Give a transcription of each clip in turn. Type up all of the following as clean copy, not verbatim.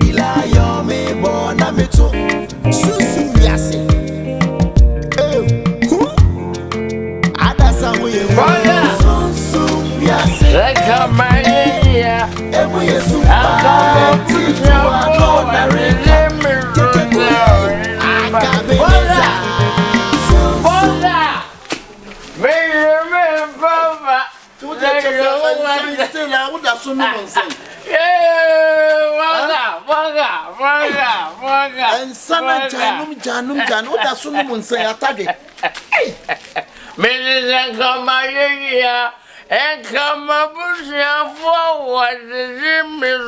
Ilayo me bona me to SUMSUM WIASE. Ada we SUMSUM WIASE. Ebu Yesu AKABENEZER. Still, I would have soon say. And some Janum, what does someone say? I target. Minister, come here and come up forward. The gym is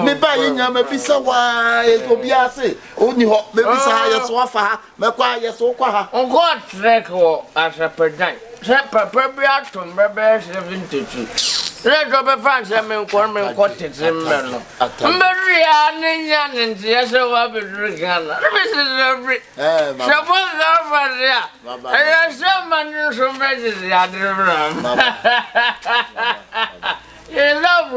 me buy Yama Pisa, why it will be a say. Only hope, maybe Saya Swafa, Macquarie Soka. On God, record as a pedant. Preparation, maybe 72. Let go by France, I mean, Corman Cottage in Merlo. Maria, and yes, I will be drinking. Mrs. Reep. Suppose over there. I have someone who made the other room. You love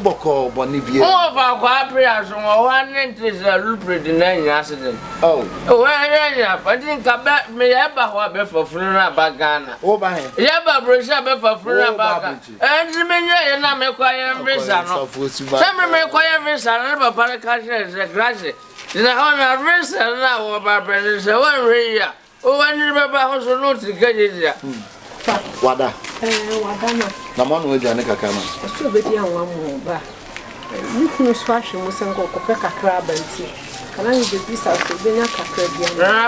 Boko, Bonnie. All of our papers on one interest a lucrative in any accident. Oh, well, I think I bet me ever for Flora Bagana. Oh, by Yaba Brisha for Flora Bagan. And you mean, and I may acquire visa. Some may acquire visa, never Paracasha is a grassy. The honor visa now about Brazil, so one rear. Oh, I remember how to note the Gadia. Wada. Wadana. Namon with Janica Kama. So be there one more ba. You can swash him with some Coca crab and tea. Can I use the piece of the Benya Cacra?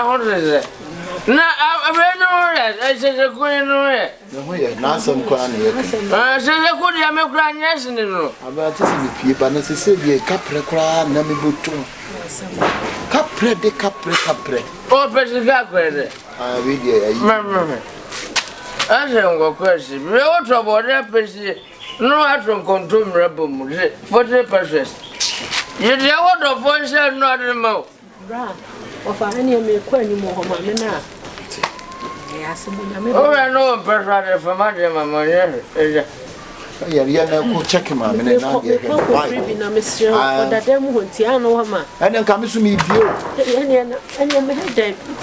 What is it? No, I know that. I said a queen away. No way, not some crown. I said a good American, yes, and no. About this in the people, and as I said, the Capra crown, Namibutu. Capre de Capre. Oh, President Capre. I read you. I don't question. We all trouble that person. No, I don't control rebel 40%. You know what the voice is not the mouth. Of any of me, Quenny Mohammed. Yes, oh, I know a person from my mother. Yeah, check him out. And then come to me. And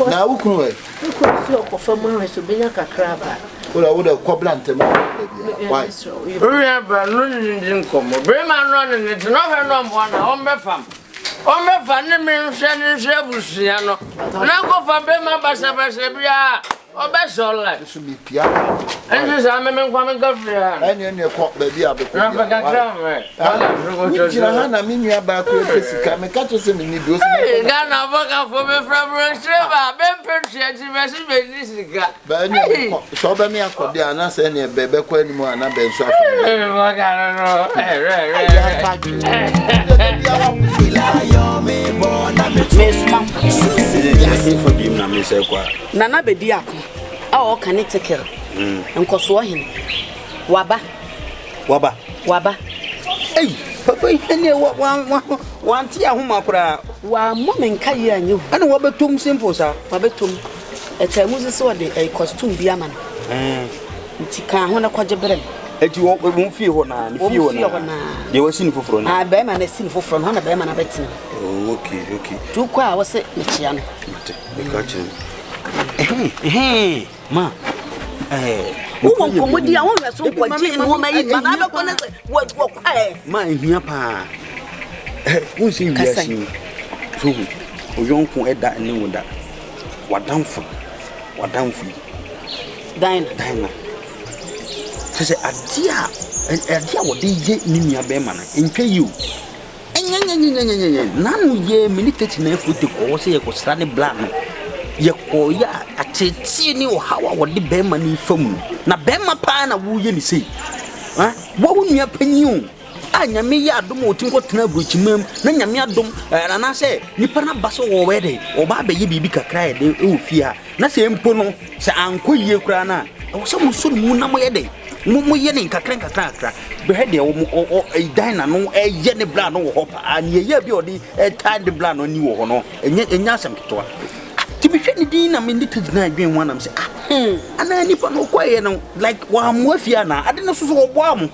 now, who could for Morris to be a crab? Well, I would have cobbled him. Why? Remember, London come. Bremen running it, not a one on my farm. On my family, means sending Shabusiano. Now go for Bema Basabasabia. Oh, that's all right. This should be piano. And this I'm a woman governor. And in your court, baby, I'll be back. I mean, you're back with this. Come and catch us in the news. Ghana, work for me from Russia. Ben Persia, message this. But so by me, I could be an answer any baby, when you want to be so. Nana Bediako. Oh, can it take care? And Coswahin. Waba. Hey, Papa, one tea, whom I cry. One woman can you. And what about Tom simple, sir? Babetum. A Tamusa a costume biaman. Tika Hona Quajabrem. At you won't feel one. You were seen for front. I bear man a sinful from Hana Beman Abetin. Okay. 2 qua was it, Michian. Hey, ma. Who won't come with the owner? So what you know, my what my dear pa. Who's in Cassie? So, young who had that and knew that. What down for? Daina. To say, a dear, and a dear what they get Nimia Beman in pay you. None ye militate enough with the course, a standing black. Ya atete ni o hawa wode bema ni fam na bema pa na wo ye ni sei ha wo nua panyi a nyame ya adom o tinko tena brochimam na nyame adom na se nipa na baso wo wede o ba be ye bibi kakra de o fia na se mpo no se anko yie kura na o se mo so mu na mo ye de mo ye ni kakra be he de o Daina no ye ne bla no wo ho pa ani ye bi o di tie de bla no ni wo ho no enya asem ketewa Timmy Dina, I mean, the kids not being one of them. And I nip on quiet like one Wafiana. I didn't know so warm.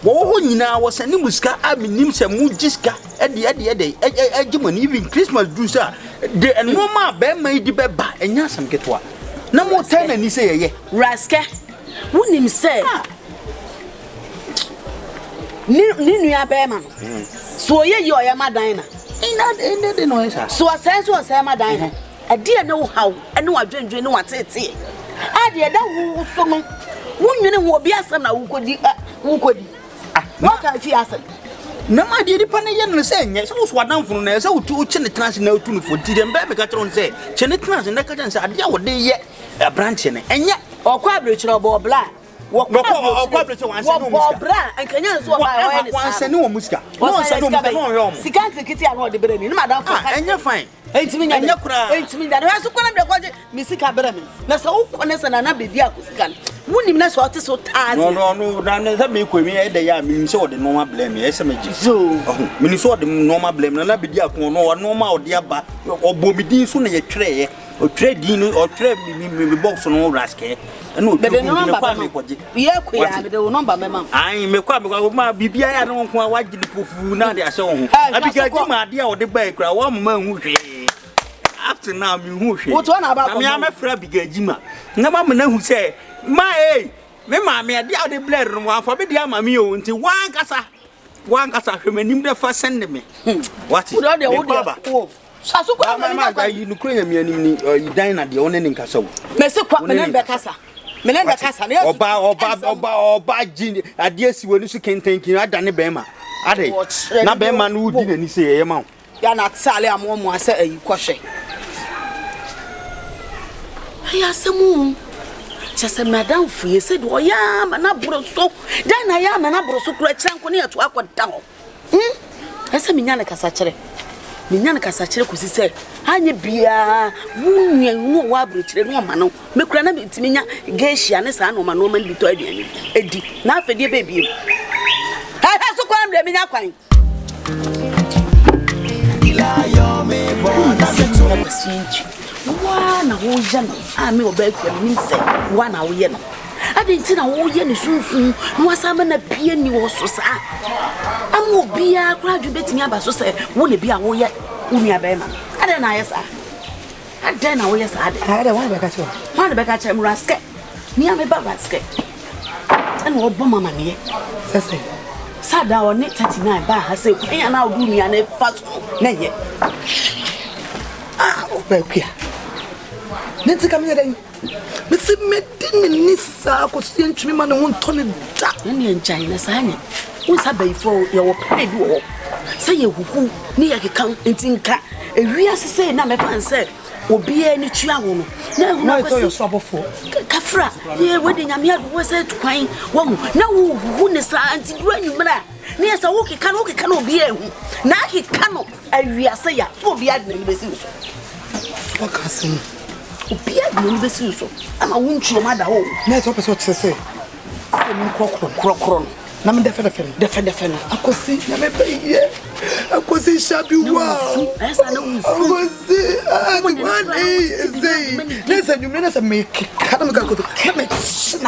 What you know was a Nimuska, I mean, Nimsa Mujiska, at the Edgemon, even Christmas do, sir. And no more bear made the bed back and Yasam get one. No more time, and he say, Raska, wouldn't him say? Ninu Bearman. So, you are my Daina. Ain't that ended the noise? So, I said, so I say, my Daina. I didn't know how, and no, I didn't know what to say. I did that woman. Woman will be a son who could. What can she ask? No, my dear, the Panayan was saying, yes, was one down from there, so 2 Chinese no tune for Tidan Baby Catron say, Chinese and Necatans are there, what they yet a branch in it, and yet, or quadrature or black. What quadrature once more, and can you once and no Muska? Once I don't see, can't take it out the brain, madam, and you're fine. 8 million, and you're crying. 8 million, I also can't be Missy Cabernet. That's all, honest and another diaco. Wouldn't you what is so tired? No, that make me a day. I mean, so the normal blame, yes, so Minnesota, the normal blame, and I be there, no, normal, dear, but or Bobby soon a tray, or trade dinner, or trade me box on all rascal. And no, but the number, yeah, the number, mamma. I may come because my BB, I don't want what the people now they are so. I began my idea of the baker, one man who after now, what's one about me? I'm a friend, began Jima. No, mamma, who say. My me mammy, I doubt the blood one for me, dear mammy, until one cassa, who may never first send me. What is all the old baba? Oh, Sasuka, you Ukrainian, you dine at the owning castle. Mr. Quack, Cassa, Menenda Cassa, or bad gin, I dare see what you can think you had done a bema. Are they? Not Beman who didn't say a mount. You're not Sally, I'm almost a question. I asked the moon. Just a madam for you said, oh, yeah, and I brought so. Then I am and I brought so great near to Aqua down. I said, Minana Cassachere. Minana Cassachere, because he said, I need beer, wound, no wabridge, no man, make granite to me, Geisha, and a son of my woman, Eddie. Now for dear baby. I have to call them in a quine. One whole general, I may obey you, say 1 hour. I didn't know all yen is soon, was I a peony or so, sir. I will be a graduating about so say, won't it be a way yet, Unia Bema? I don't know, yes, I don't know, yes, I had a one back at you. One back at him, rascal. Me, I'm a basket. And what bomber money, says he. Sat down, Nick 39 bar, I say, and now do me and a fast nay. Ah, okay. Let's come here. Miss Nissa could send to me man won't turn it down in China, sign it. What's up before your pay war? Say you who near the count in Tinka. A real say, now my fan said, will be any child. No, I saw your trouble for Cafra. Here, wedding, I'm here, was it crying? One, no, who is anti granny, brother. Near so okay, cannot be a now he cannot. I real say, so be at the what can I say? I'm a wound to your mother. Let's hope what to say. I'm crockron. I'm definitely. I could see, I could see shabby wow. As I know, I was say, listen, you mean as a make chemist.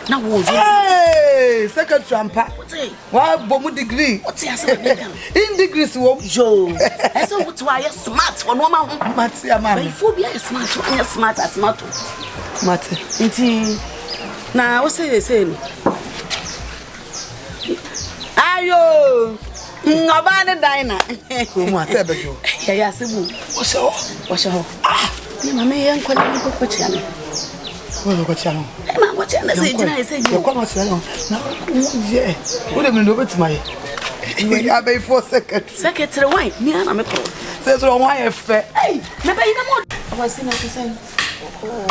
Now, hey, second tramper. What bomb degree? What's in degrees? Joe, I saw what why you're smart for no man. Mattia, man. Before be a smart, you're smart as not. Matty. Now, what's they saying? Ayo, Nobana Daina. Whatever you. Yes, what's your ah, mamma, and quite a channel. What channel? What channel? I say, you come out now. Yeah, what am I over to my? I pay 4 seconds. Secretary, why? Me and I'm a call. Says, oh, why a fair? Hey, maybe you know what? I was saying, oh,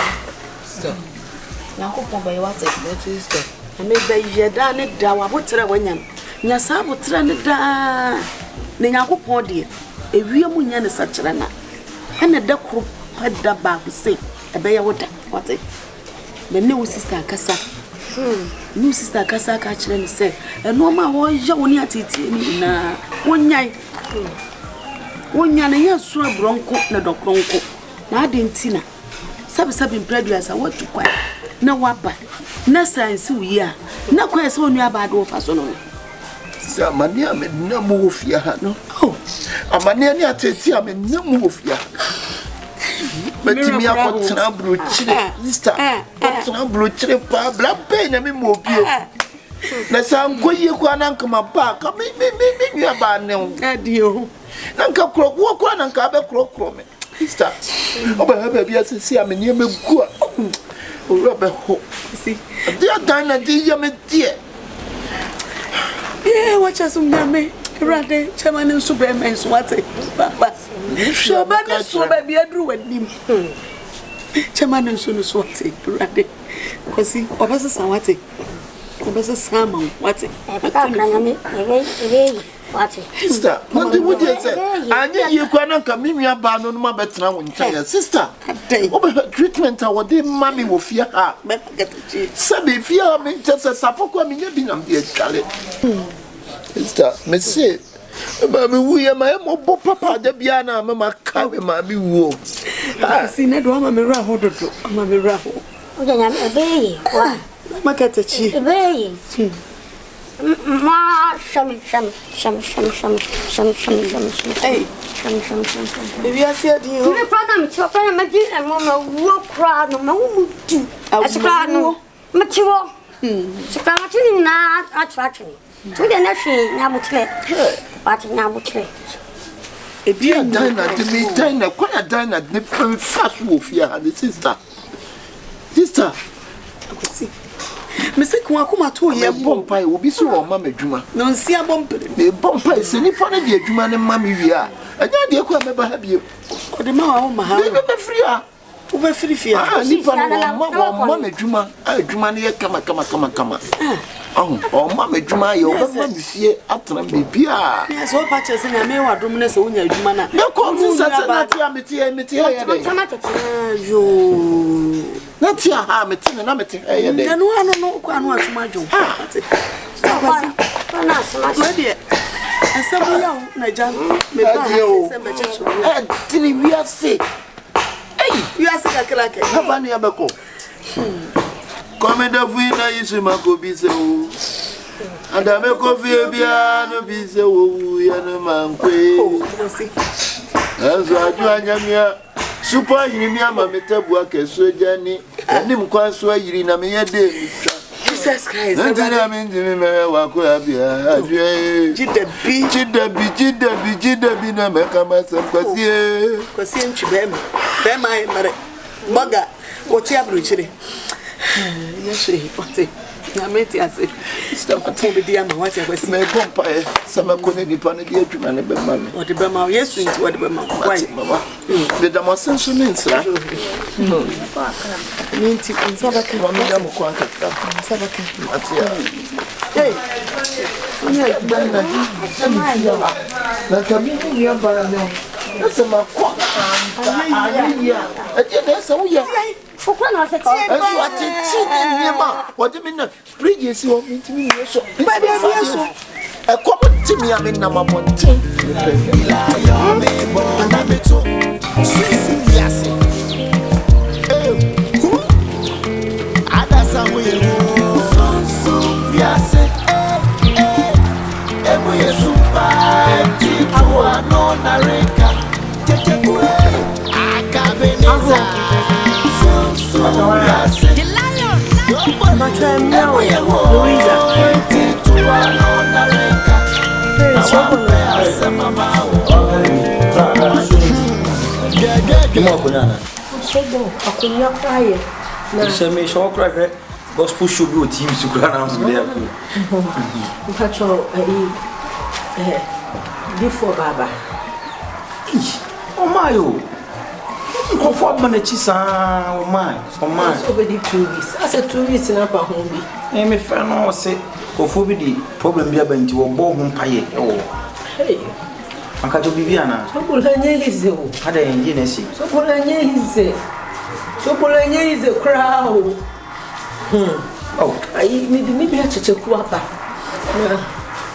stop. Now, go by what's it? What is that? I made the done it down. What's the one? Yasa would run it down. Then I go for dear. A real moon is such a na. And a duck had the bar to say, a bear water. What's it? The new sister Casa. New sister Casa catch and say, and no more was your near Titi. 1 night. wonya na yesu abronko na dokronko na adentina sabe preduas what to kwai na waba na science wi a na kwai se onu abado fa so no amani ame na mu ofia ha no amani ani ateti ame na mu ofia betimi akotena brochire sister akotena brochire pa bla pe na me mo bio na sanko ye kwa na nkama pa ka me nwa ba ne o adio na nka krokwo kwa na nka be krokro me sister oba ha ba bia sisi ame ne megu a o be ho si dia Daina dia me die watch us me rade chairman superman swate baba so ba ne so ba bia duru wadim chairman so no swate rade kosi obasa sawate obasa sama wate wate sister what do you say anya ye kwa na nka minua ba no no ma betena wo nkyaya sister oba treatment a wode mami wo fia ha sabe fia me just sapoko me nya bi na me atwale sister me say ba me wu ya ma mo bo papa da bia na ma ka me ma bi wu si na do ma me ra ho dodo ma me ra ho o nya me be wa ma katachi be ma sham hey sham baby I see you you problem to problem ma di e mo ma wo kra no ma wo du asra no ma ti wo sika ma ti na atratni to de na hwe na butre but na butre e bia Daina de me Daina kwa Daina de fast wo fia ha sister see Mese kwa kuma to ye bompai obi so o ma madwuma no nsia bompere me bompai se ni fa na de adwuma ne ma me wi a anya de kwa me ba ha bie o de ma wa ma ha me be free a o be free fia ni fa na ma madwuma adwuma ne ye kama o ma madwuma ye o ba ma me fie atena me bia yes o pa chese na me wa dom ne se wonya adwuma na me ko se na ti ameti ye yo na ti ha meti na meti ye de no kwa no asuma dwo na asuma ma de asabu ya na jan me ba se me checho tini WIASE WIASE kakra ke na ba ne ya beko komeda fuina yisu makobise o andame kofie bia no bise wo ya no mankwe azu aju anyamia super yiri mi ama metabu akeso jani anim kwanso yiri na me yede nitwa Jesus Christ ndina mi ndimi me wa ko abia adwe jidabi na me kama sam kwasie ntwe be mai mare baga woti abruchire yes wati na meti ase stop to be dia ma wati akwasi me pompa sama ko ne dipa ne dia adwuma ne be ma me wodi be ma yesu nti wodi be ma why mama de da masenso ne nsra minti nsabaka wa me da mo kwa nkata nsabaka atia hey nya Daina na kamini ya ba no nasema kwa ania atia na sauya Pourquoi non c'est eso atiti ni niema wodi me na fridge si o minti mi yeso ba de yeso e ko timi ya me na mabonti ya me bo na beto sisi WIASE ada samu yelo SUMSUM WIASE emo yesu pa ti kwa no na reka KYEKYEKU AKABENEZER WIASE the lion LOUISA me show cry gospel show be team to cry now so there before baba oh my conform na chisa oh my over the 2 weeks I said 2 weeks na pa home bi me friend no say conform be the problem bi abanti wo bo ho mpaye hey anka to bibiana so bulanye hize o ada yenje na si so bulanye hize crowd oh ayi me bi a checheku apa na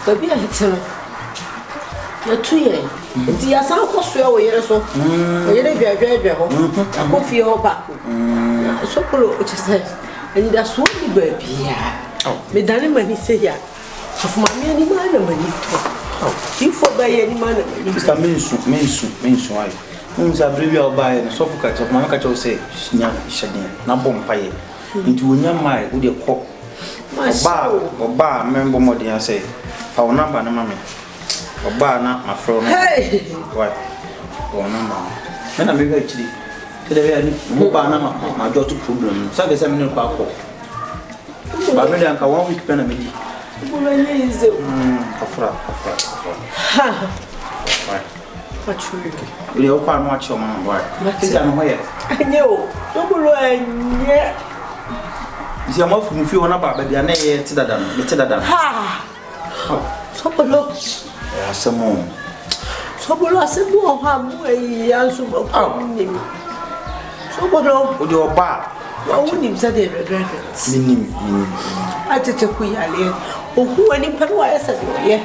baby a hitero ya tuye nti ya san ko so wo yere so wo yere dwa ho akofie ho ba ko so pro o chese nda so ni ba bia me dane mani se ya so fuma me ni ma na mani to ifo ba ye ni ma na mani Mr. mensu ai unza brevia obaye so fuka so mama ka cho se nya hyeden na bom paye nti wonya mai wo de ko oba membo modern say fa wo number na mama oba na afro no why wo number na me be chiri te de ni mo ba na ma jo to problem sa be se me ko akọ ba me dan ka 1 week pena me di mo le ize afra ha why Patrulha. ele é o pai não achou mano vai você já não vai Anyo, no bulo anye. Isi ama fu mu fi wona ba bia na ye ti dada Ha. So bulo. Asamo. So bulo asemo ha mu ayi anso mo ko ni. So bulo O de oba. Wa woni msa de regret. Minim. Atete ku yale. Oku ani pano wa yesa de ye.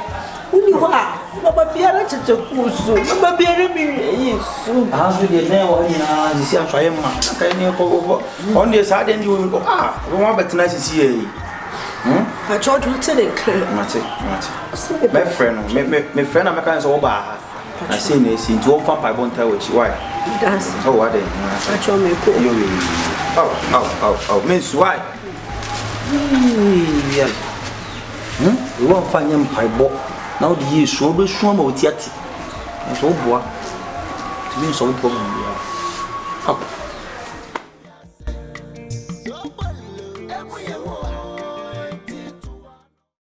Uni wa baba biara tete kusu. Baba biara mi yesu. Azu de na wa ni na sisi aswaye ma. Kai ni ko on de sa de ndi wo wo betina sisi yi. A chojo tele kre. Mate. My friend, my friend am kan so oba. I say na si nti wo fa pa bon tawo chi why. That's So what dey? a cho me ko. Yo. Oh. Miss why? Yeah. We won't find him paibo. Now the year so be so ma otiati. So boa. To me so problem.